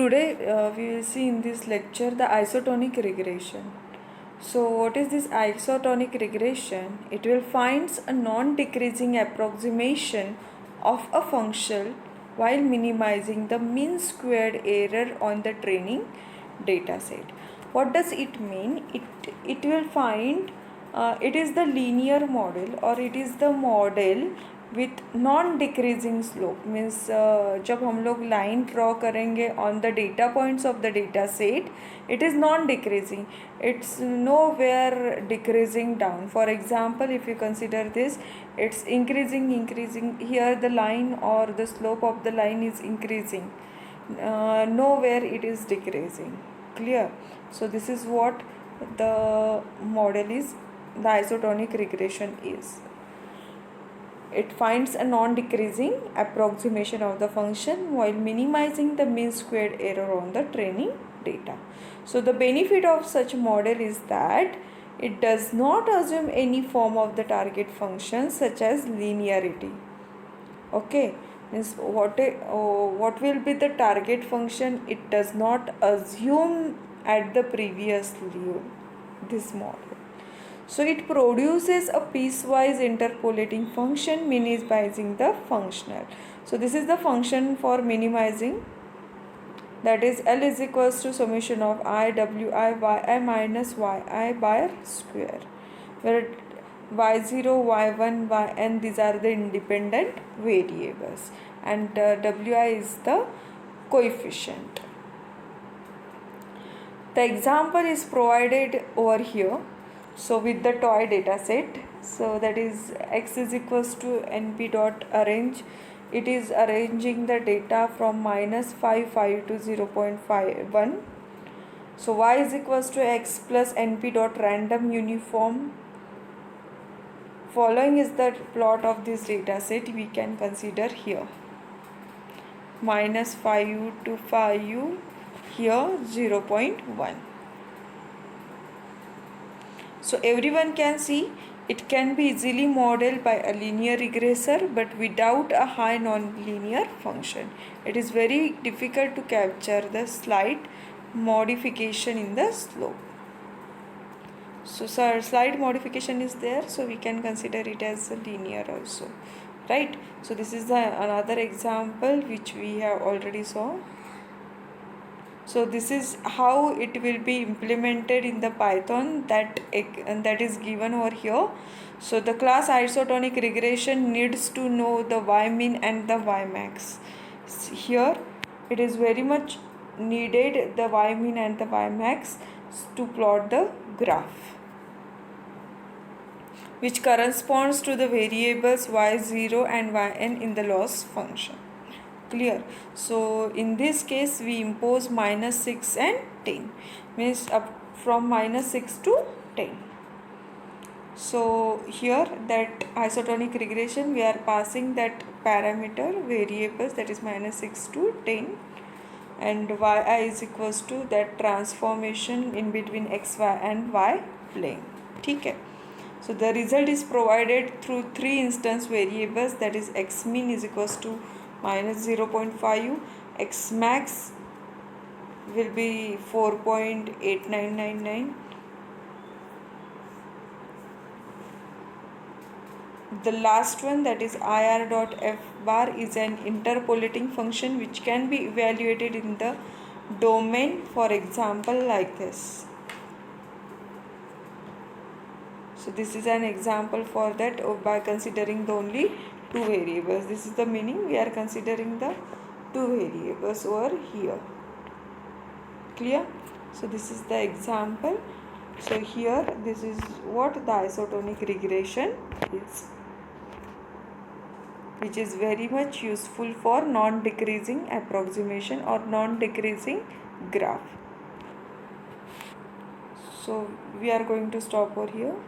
Today we will see in this lecture the isotonic regression. So what is this isotonic regression? It will find a non-decreasing approximation of a function while minimizing the mean squared error on the training data set. What does it mean? It will find it is the linear model, or it is the model with non decreasing slope means जब हम लोग line draw करेंगे on the data points of the data set, it is non decreasing, it's nowhere decreasing down. For example, if you consider this, it's increasing here, the line or the slope of the line is increasing, nowhere it is decreasing. Clear? So this is what the model is, the isotonic regression is. It finds a non-decreasing approximation of the function while minimizing the mean squared error on the training data. So the benefit of such model is that it does not assume any form of the target function such as linearity. Okay, means what will be the target function? It does not assume at the previous level, this model. So it produces a piecewise interpolating function minimizing the functional. So this is the function for minimizing, that is L is equals to summation of I wi yi minus yi by square, where y0, y1, yn, these are the independent variables, and wi is the coefficient. The example is provided over here. So with the toy data set, so that is x is equals to np dot arrange, it is arranging the data from -5 to 0.51. So y is equals to x plus np dot random uniform. Following is the plot of this data set we can consider here, -5u to 5u, here 0.1. So everyone can see it can be easily modeled by a linear regressor, but without a high non-linear function. It is very difficult to capture the slight modification in the slope. So slight modification is there, so we can consider it as a linear also, right? So this is another example which we have already saw. So this is how it will be implemented in the Python that is given over here. So the class isotonic regression needs to know the y-min and the y-max. Here it is very much needed, the y-min and the y-max, to plot the graph which corresponds to the variables y0 and yn in the loss function. Clear? So in this case we impose -6 and 10, means up from -6 to 10. So here that isotonic regression we are passing that parameter variables, that is -6 to 10, and yi is equals to that transformation in between x, y and y plane. Okay. So the result is provided through 3 instance variables, that is x min is equals to -0.5u, x max will be 4.8999, the last one, that is ir dot f bar, is an interpolating function which can be evaluated in the domain, for example like this. So this is an example for that, by considering the only 2 variables. This is the meaning, we are considering the 2 variables over here. Clear? So this is the example. So here this is what the isotonic regression is, which is very much useful for non-decreasing approximation or non-decreasing graph. So we are going to stop over here.